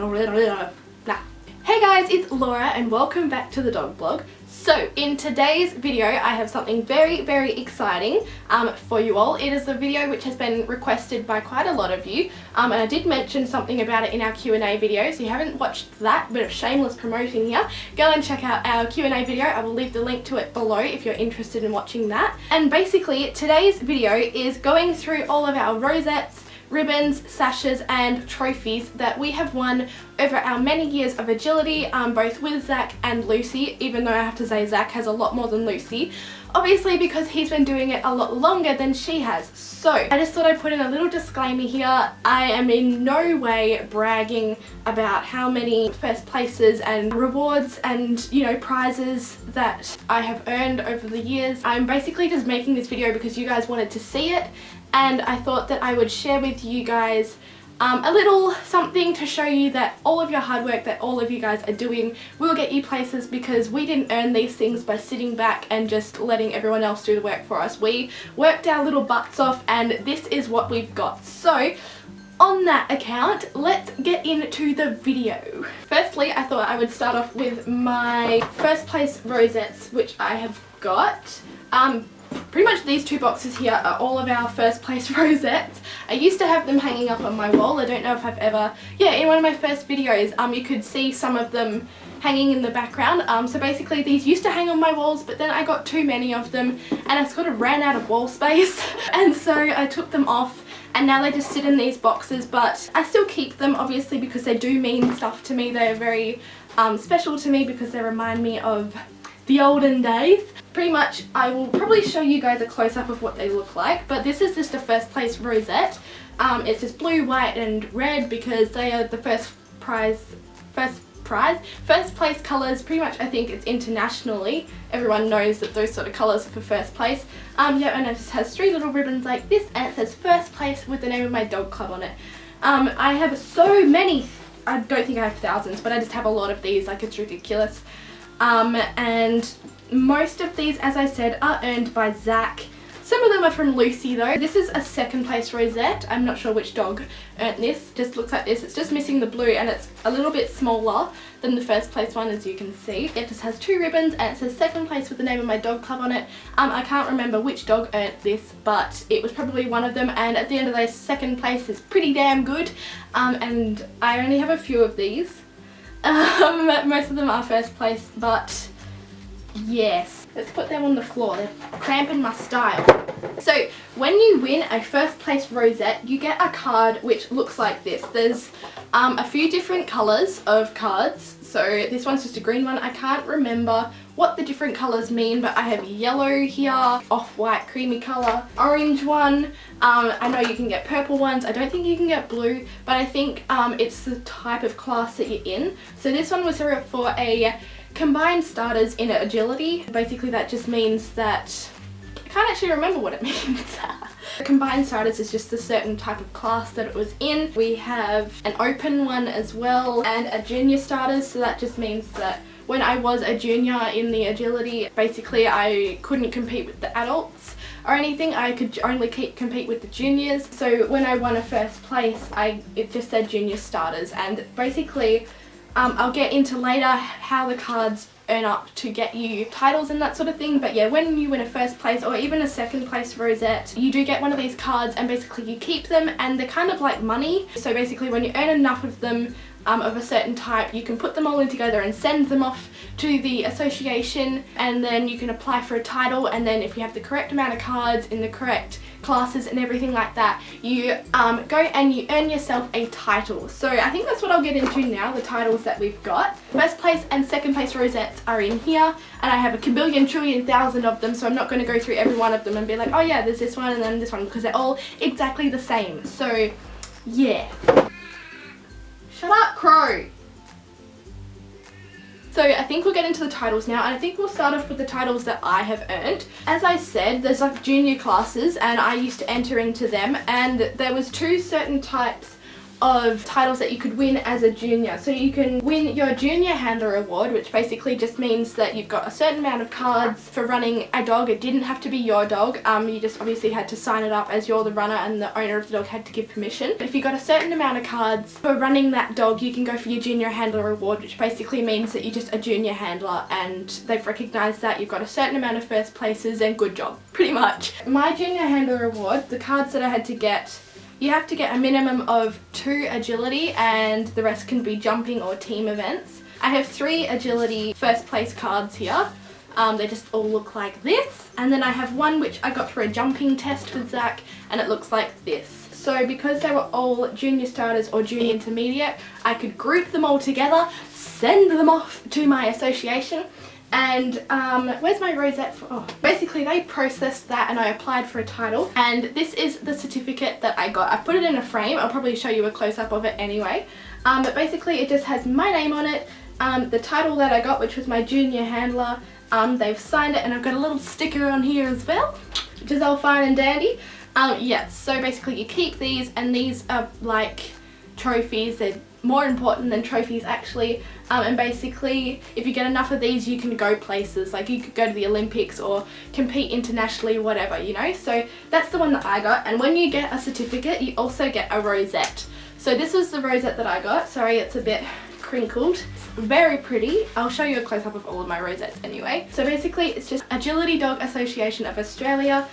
Hey guys, it's Laura and welcome back to the dog blog. So in today's video I have something very exciting for you all. It is a video which has been requested by quite a lot of you and I did mention something about it in our Q&A video, so if you haven't watched that, bit of shameless promoting here, go and check out our Q&A video. I will leave the link to it below if you're interested in watching that. And basically today's video is going through all of our rosettes, ribbons, sashes and trophies that we have won over our many years of agility, both with Zach and Lucy, even though I have to say Zach has a lot more than Lucy, obviously because he's been doing it a lot longer than she has. So I just thought I'd put in a little disclaimer here. I am in no way bragging about how many first places and rewards and, you know, prizes that I have earned over the years. I'm basically just making this video because you guys wanted to see it, and I thought that I would share with you guys a little something to show you that all of your hard work that all of you guys are doing will get you places, because we didn't earn these things by sitting back and just letting everyone else do the work for us. We worked our little butts off and this is what we've got. So on that account, let's get into the video. Firstly, I thought I would start off with my first place rosettes, which I have got. Pretty much these two boxes here are all of our first place rosettes. I used to have them hanging up on my wall. I don't know if I've ever, in one of my first videos, you could see some of them hanging in the background. So basically these used to hang on my walls, but then I got too many of them and I sort of ran out of wall space and so I took them off and now they just sit in these boxes, but I still keep them obviously because they do mean stuff to me. They're very special to me because they remind me of the olden days. Pretty much I will probably show you guys a close-up of what they look like, but this is just a first place rosette. It's just blue, white and red because they are the first place colours. Pretty much I think it's internationally, everyone knows that those sort of colours are for first place. And it just has three little ribbons like this and it says first place with the name of my dog club on it. I have so many, I don't think I have thousands, but I just have a lot of these, like it's ridiculous. And most of these, as I said, are earned by Zach. Some of them are from Lucy though. This is a second place rosette. I'm not sure which dog earned this. Just looks like this. It's just missing the blue and it's a little bit smaller than the first place one, as you can see. It just has two ribbons and it says second place with the name of my dog club on it. I can't remember which dog earned this, but it was probably one of them, and at the end of the day, second place is pretty damn good. And I only have a few of these. Most of them are first place, but yes. Let's put them on the floor, they're cramping my style. So when you win a first place rosette, you get a card which looks like this. There's a few different colours of cards. So this one's just a green one. I can't remember what the different colours mean, but I have yellow here, off-white creamy colour, orange one. I know you can get purple ones. I don't think you can get blue, but I think it's the type of class that you're in. So this one was for a combined starters in agility. Basically that just means that, I can't actually remember what it means. Combined starters is just a certain type of class that it was in. We have an open one as well and a junior starters, so that just means that when I was a junior in the agility, basically I couldn't compete with the adults or anything. I could only compete with the juniors. So when I won a first place, it just said junior starters, and basically I'll get into later how the cards earn up to get you titles and that sort of thing. But yeah, when you win a first place or even a second place rosette, you do get one of these cards and basically you keep them, and they're kind of like money. So basically when you earn enough of them of a certain type, you can put them all in together and send them off to the association, and then you can apply for a title, and then if you have the correct amount of cards in the correct classes and everything like that, you go and you earn yourself a title. So I think that's what I'll get into now, the titles that we've got. First place and second place rosettes are in here, and I have a kabillion trillion thousand of them, so I'm not going to go through every one of them and be like, oh yeah, there's this one and then this one, because they're all exactly the same. So yeah. Shut up, Crow! So I think we'll get into the titles now, and I think we'll start off with the titles that I have earned. As I said, there's like junior classes and I used to enter into them, and there was two certain types of titles that you could win as a junior. So you can win your junior handler award, which basically just means that you've got a certain amount of cards for running a dog. It didn't have to be your dog. You just obviously had to sign it up as you're the runner and the owner of the dog had to give permission. But if you got a certain amount of cards for running that dog, you can go for your junior handler award, which basically means that you're just a junior handler and they've recognised that you've got a certain amount of first places and good job, pretty much. My junior handler award, the cards that I had to get, you have to get a minimum of 2 agility and the rest can be jumping or team events. I have 3 agility first place cards here. They just all look like this. And then I have one which I got for a jumping test with Zach and it looks like this. So because they were all junior starters or junior intermediate, I could group them all together, send them off to my association. And where's my Rosette for? Oh, basically they processed that and I applied for a title, and this is the certificate that I got. I put it in a frame. I'll probably show you a close-up of it anyway, but basically it just has my name on it, the title that I got, which was my junior handler. They've signed it and I've got a little sticker on here as well, which is all fine and dandy. Yeah, so basically you keep these, and these are like trophies. They're more important than trophies actually, and basically if you get enough of these you can go places, like you could go to the Olympics or compete internationally, whatever, you know. So that's the one that I got, and when you get a certificate you also get a rosette. So this was the rosette that I got. Sorry, it's a bit crinkled. It's very pretty. I'll show you a close-up of all of my rosettes anyway. So basically it's just Agility Dog Association of Australia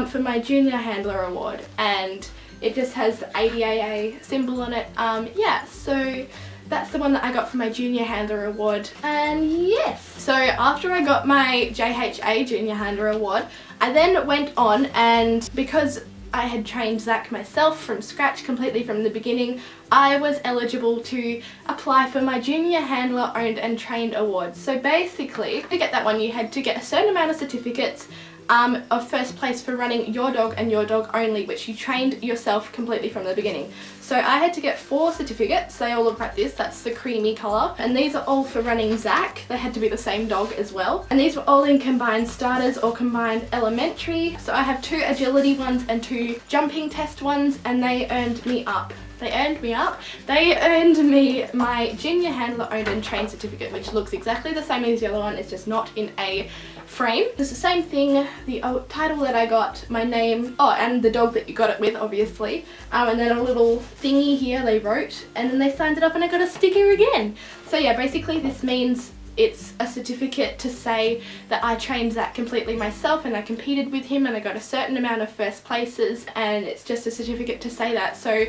for my junior handler award, and it just has the ADAA symbol on it. Yeah, so that's the one that I got for my junior handler award. And yes, so after I got my JHA junior handler award, I then went on, and because I had trained Zach myself from scratch, completely from the beginning, I was eligible to apply for my junior handler owned and trained award. So basically, to get that one you had to get a certain amount of certificates of first place for running your dog and your dog only, which you trained yourself completely from the beginning. So I had to get 4 certificates. They all look like this. That's the creamy colour, and these are all for running Zach. They had to be the same dog as well, and these were all in combined starters or combined elementary. So I have 2 agility ones and 2 jumping test ones, and they earned me up. They earned me my junior handler owned and trained certificate, which looks exactly the same as the other one. It's just not in a frame. It's the same thing, the title that I got, my name, oh, and the dog that you got it with, obviously, and then a little thingy here they wrote, and then they signed it up and I got a sticker again. So yeah, basically this means it's a certificate to say that I trained Zach completely myself and I competed with him and I got a certain amount of first places, and it's just a certificate to say that. So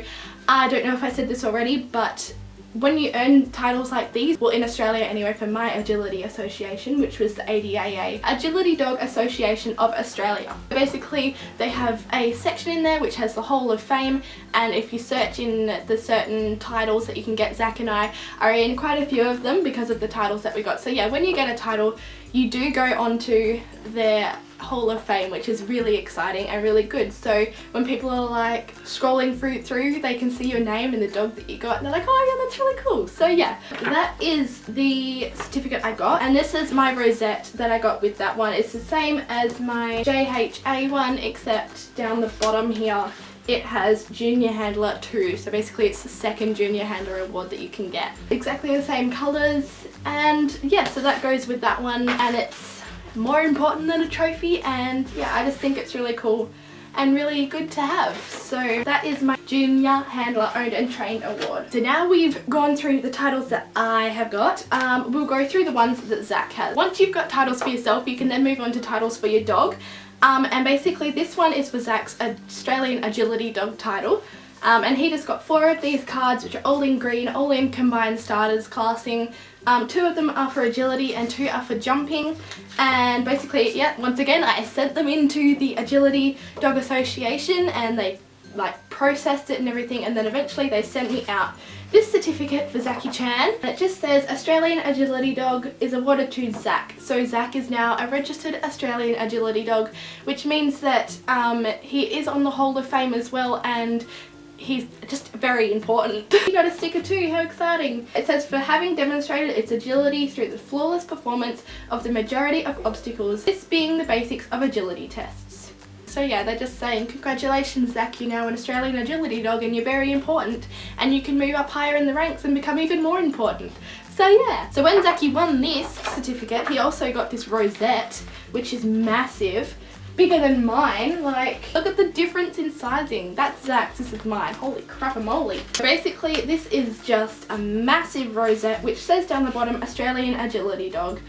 I don't know if I said this already, but when you earn titles like these, well in Australia anyway, for my agility association, which was the ADAA, Agility Dog Association of Australia. Basically they have a section in there which has the Hall of Fame, and if you search in the certain titles that you can get, Zach and I are in quite a few of them because of the titles that we got. So yeah, when you get a title you do go onto their Hall of Fame, which is really exciting and really good. So when people are like scrolling through, they can see your name and the dog that you got, and they're like, oh yeah, that's really cool. So yeah, that is the certificate I got, and this is my rosette that I got with that one. It's the same as my JHA one, except down the bottom here it has Junior Handler 2, so basically it's the second Junior Handler award that you can get. Exactly the same colours, and yeah, so that goes with that one, and it's more important than a trophy, and yeah, I just think it's really cool and really good to have. So that is my Junior Handler Owned and Trained award. So now we've gone through the titles that I have got, we'll go through the ones that Zach has. Once you've got titles for yourself, you can then move on to titles for your dog. And basically this one is for Zach's Australian Agility Dog title, and he just got 4 of these cards, which are all in green, all in combined starters classing. 2 of them are for agility and 2 are for jumping, and basically, yeah, once again I sent them into the Agility Dog Association and they like processed it and everything, and then eventually they sent me out this certificate for Zachy Chan, and it just says Australian Agility Dog is awarded to Zach. So Zach is now a registered Australian Agility Dog, which means that he is on the Hall of Fame as well, and he's just very important. He got a sticker too, how exciting. It says, for having demonstrated its agility through the flawless performance of the majority of obstacles, this being the basics of agility tests. So yeah, they're just saying, congratulations Zach, you're now an Australian agility dog and you're very important and you can move up higher in the ranks and become even more important. So yeah, so when Zachy won this certificate, he also got this Rosette, which is massive, bigger than mine. Like, look at the difference in sizing. That's Zach's, this is mine. Holy crap-a-moly. Basically, this is just a massive Rosette, which says down the bottom, Australian agility dog.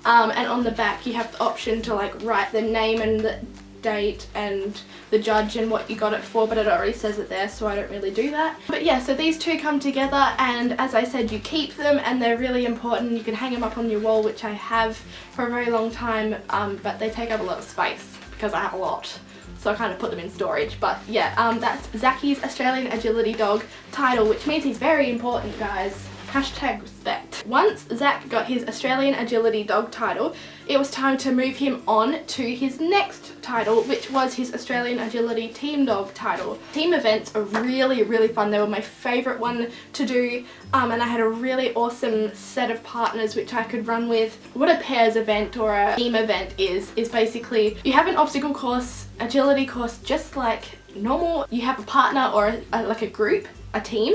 And on the back, you have the option to like write the name and the date and the judge and what you got it for, but it already says it there, so I don't really do that. But yeah, so these two come together, and as I said, you keep them and they're really important. You can hang them up on your wall, which I have for a very long time, but they take up a lot of space because I have a lot, so I kind of put them in storage. But yeah, that's Zachy's Australian agility dog title, which means he's very important, guys. Hashtag respect. Once Zach got his Australian agility dog title, it was time to move him on to his next title, which was his Australian agility team dog title. Team events are really, really fun. They were my favourite one to do, and I had a really awesome set of partners which I could run with. What a pairs event or a team event is basically you have an obstacle course, agility course, just like normal. You have a partner or like a group, a team.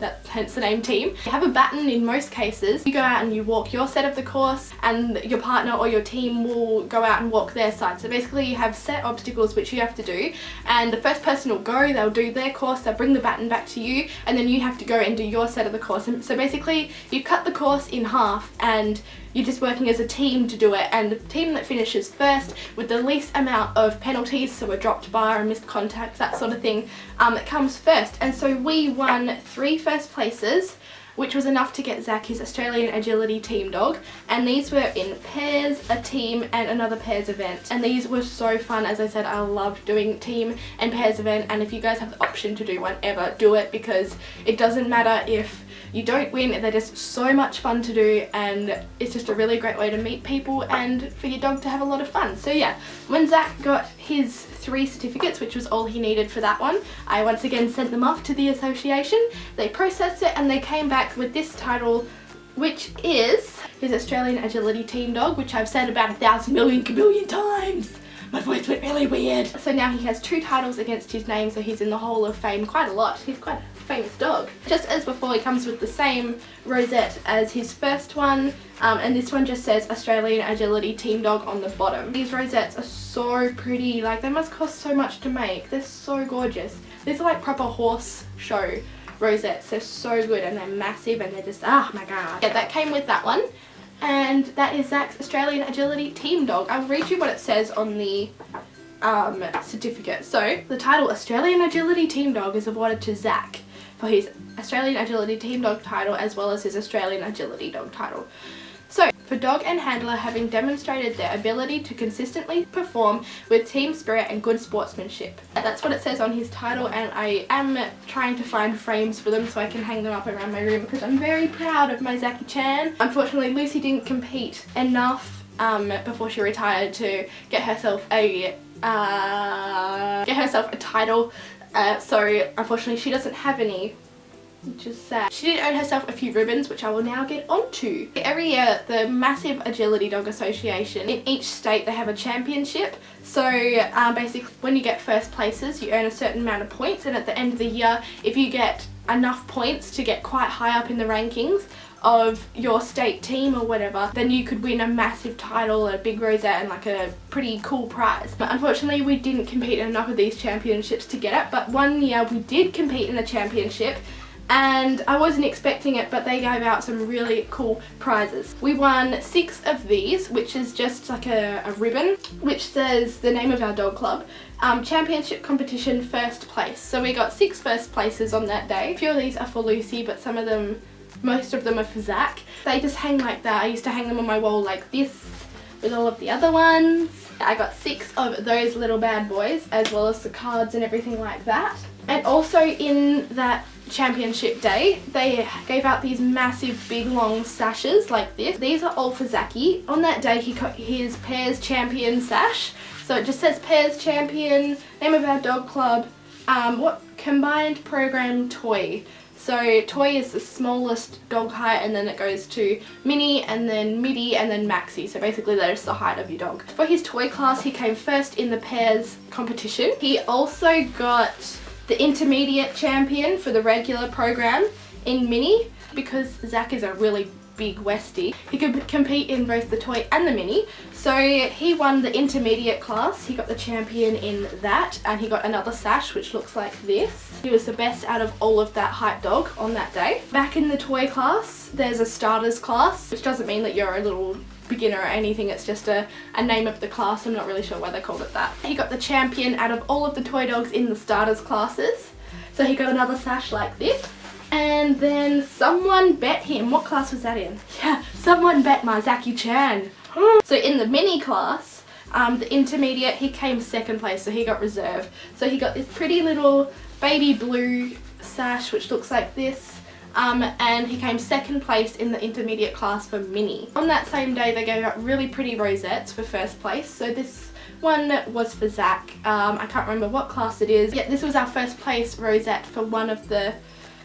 That's hence the name team. You have a baton in most cases. You go out and you walk your set of the course, and your partner or your team will go out and walk their side. So basically you have set obstacles which you have to do, and the first person will go, they'll do their course, they'll bring the baton back to you, and then you have to go and do your set of the course. And so basically you cut the course in half and you're just working as a team to do it, and the team that finishes first with the least amount of penalties, so a dropped bar and missed contacts, that sort of thing, that comes first. And so we won 3 first places, which was enough to get Zach his Australian agility team dog, and these were in pairs, a team and another pairs event, and these were so fun. As I said, I love doing team and pairs event, and if you guys have the option to do one ever, do it, because it doesn't matter if you don't win, they're just so much fun to do, and it's just a really great way to meet people and for your dog to have a lot of fun. So yeah, when Zach got his 3 certificates, which was all he needed for that one, I once again sent them off to the association. They processed it and they came back with this title, which is his Australian agility team dog, which I've said about 1,000 million kabillion times. My voice went really weird. So now he has 2 titles against his name, so he's in the Hall of Fame quite a lot. He's quite a famous dog. Just as before, he comes with the same Rosette as his first one, and this one just says Australian agility team dog on the bottom. These Rosettes are so pretty, like they must cost so much to make. They're so gorgeous. These are like proper horse show Rosettes. They're so good and they're massive and they're just, oh my god. Yeah, that came with that one. And that is Zach's Australian agility team dog. I'll read you what it says on the certificate. So the title Australian agility team dog is awarded to Zach for his Australian agility team dog title, as well as his Australian agility dog title. So, for dog and handler having demonstrated their ability to consistently perform with team spirit and good sportsmanship. That's what it says on his title, and I am trying to find frames for them so I can hang them up around my room because I'm very proud of my Zachy-chan. Unfortunately, Lucy didn't compete enough before she retired to get herself a title, so unfortunately she doesn't have any, which is sad. She did earn herself a few ribbons, which I will now get onto. Every year, the massive Agility Dog Association, in each state they have a championship. So basically when you get first places, you earn a certain amount of points, and at the end of the year, if you get enough points to get quite high up in the rankings of your state team or whatever, then you could win a massive title, a big rosette, and like a pretty cool prize. But unfortunately we didn't compete in enough of these championships to get it, but one year we did compete in a championship, and I wasn't expecting it, but they gave out some really cool prizes. We won 6 of these, which is just like a ribbon which says the name of our dog club. Championship competition first place. So we got 6 first places on that day. A few of these are for Lucy, but most of them are for Zach. They just hang like that. I used to hang them on my wall like this with all of the other ones. I got 6 of those little bad boys, as well as the cards and everything like that. And also in that championship day, they gave out these massive big long sashes like this. These are all for Zachy. On that day he got his Pairs Champion sash. So it just says Pairs Champion, name of our dog club, what combined program toy. So toy is the smallest dog height, and then it goes to mini, and then midi, and then maxi. So basically that is the height of your dog. For his toy class, he came first in the pairs competition. He also got the intermediate champion for the regular program in mini, because Zach is a really big Westie. He could compete in both the toy and the mini. So he won the intermediate class. He got the champion in that, and he got another sash which looks like this. He was the best out of all of that height dog on that day. Back in the toy class, there's a starters class, which doesn't mean that you're a little beginner or anything, it's just a name of the class. I'm not really sure why they called it that. He got the champion out of all of the toy dogs in the starters classes. So he got another sash like this. And then someone bet him. What class was that in? Yeah, someone bet my Zachy Chan. So in the mini class, the intermediate, he came second place, so he got reserve. So he got this pretty little baby blue sash which looks like this. And he came second place in the intermediate class for mini. On that same day, they gave out really pretty rosettes for first place. So this one was for Zach. I can't remember what class it is. Yeah, this was our first place rosette for one of the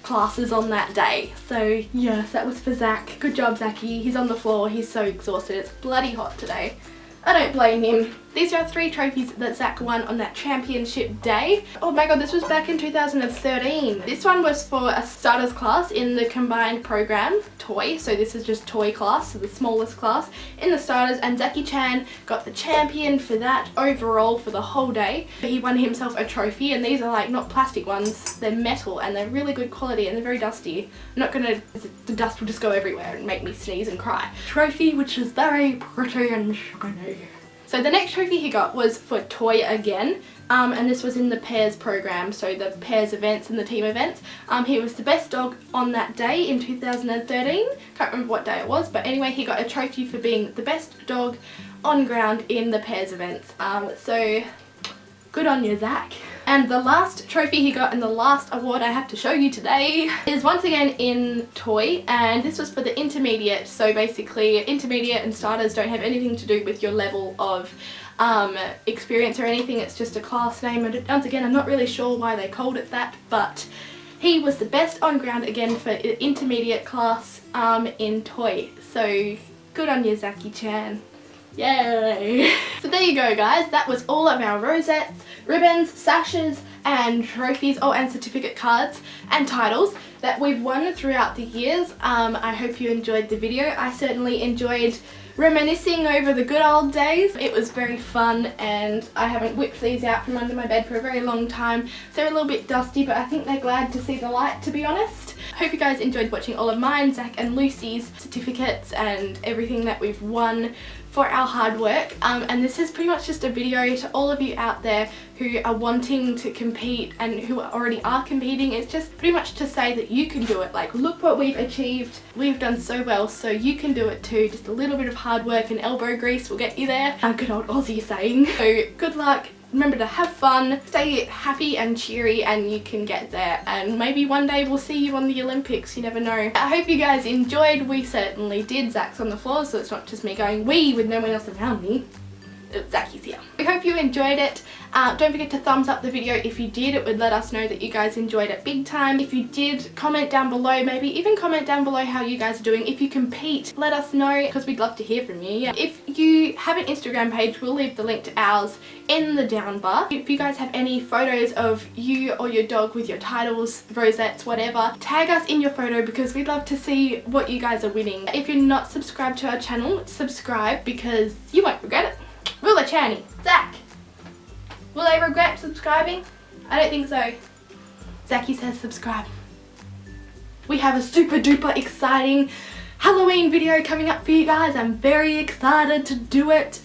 classes on that day. So yes, that was for Zach. Good job, Zachy. He's on the floor. He's so exhausted. It's bloody hot today. I don't blame him. These are 3 trophies that Zach won on that championship day. Oh my god, this was back in 2013. This one was for a starters class in the combined program toy. So this is just toy class, so the smallest class in the starters, and Zachy Chan got the champion for that overall for the whole day. He won himself a trophy, and these are like not plastic ones, they're metal, and they're really good quality, and they're very dusty. I'm not gonna, the dust will just go everywhere and make me sneeze and cry. Trophy which is very pretty and shiny. So the next trophy he got was for toy again, and this was in the pairs program, so the pairs events and the team events. He was the best dog on that day in 2013, can't remember what day it was, but anyway, he got a trophy for being the best dog on ground in the pairs events. So good on you, Zach. And the last trophy he got, and the last award I have to show you today, is once again in toy, and this was for the intermediate. So basically intermediate and starters don't have anything to do with your level of experience or anything, it's just a class name. And once again, I'm not really sure why they called it that, but he was the best on ground again for intermediate class in toy. So good on you, Zachy Chan. Yay! So there you go, guys. That was all of our rosettes, ribbons, sashes and trophies, and certificate cards and titles that we've won throughout the years. I hope you enjoyed the video. I certainly enjoyed reminiscing over the good old days. It was very fun, and I haven't whipped these out from under my bed for a very long time. So they're a little bit dusty, but I think they're glad to see the light, to be honest. Hope you guys enjoyed watching all of mine, Zach and Lucy's certificates and everything that we've won for our hard work. And this is pretty much just a video to all of you out there who are wanting to compete and who already are competing. It's just pretty much to say that you can do it. Like, look what we've achieved. We've done so well, so you can do it too. Just a little bit of hard work and elbow grease will get you there. A good old Aussie saying. So good luck. Remember to have fun, stay happy and cheery, and you can get there. And maybe one day we'll see you on the Olympics, you never know. I hope you guys enjoyed. We certainly did. Zach's on the floor, so it's not just me going wee with no one else around me. Zachy's here. We hope you enjoyed it. Don't forget to thumbs up the video if you did. It would let us know that you guys enjoyed it big time. If you did, comment down below. Maybe even comment down below how you guys are doing. If you compete, let us know, because we'd love to hear from you. Yeah. If you have an Instagram page, we'll leave the link to ours in the down bar. If you guys have any photos of you or your dog with your titles, rosettes, whatever, tag us in your photo, because we'd love to see what you guys are winning. If you're not subscribed to our channel, subscribe, because you won't regret it. Will they, Channy? Zach? Will they regret subscribing? I don't think so. Zachy says subscribe. We have a super duper exciting Halloween video coming up for you guys. I'm very excited to do it.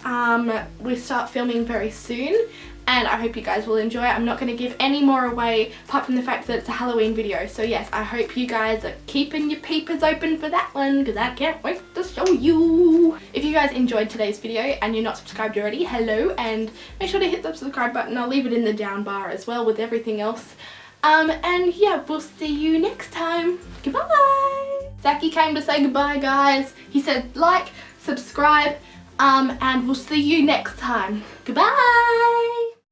We start filming very soon, and I hope you guys will enjoy it. I'm not going to give any more away apart from the fact that it's a Halloween video. So yes, I hope you guys are keeping your peepers open for that one, because I can't wait to show you. If you guys enjoyed today's video and you're not subscribed already, hello, and make sure to hit the subscribe button. I'll leave it in the down bar as well with everything else. And yeah, we'll see you next time. Goodbye. Zachy came to say goodbye, guys. He said like, subscribe, and we'll see you next time. Goodbye.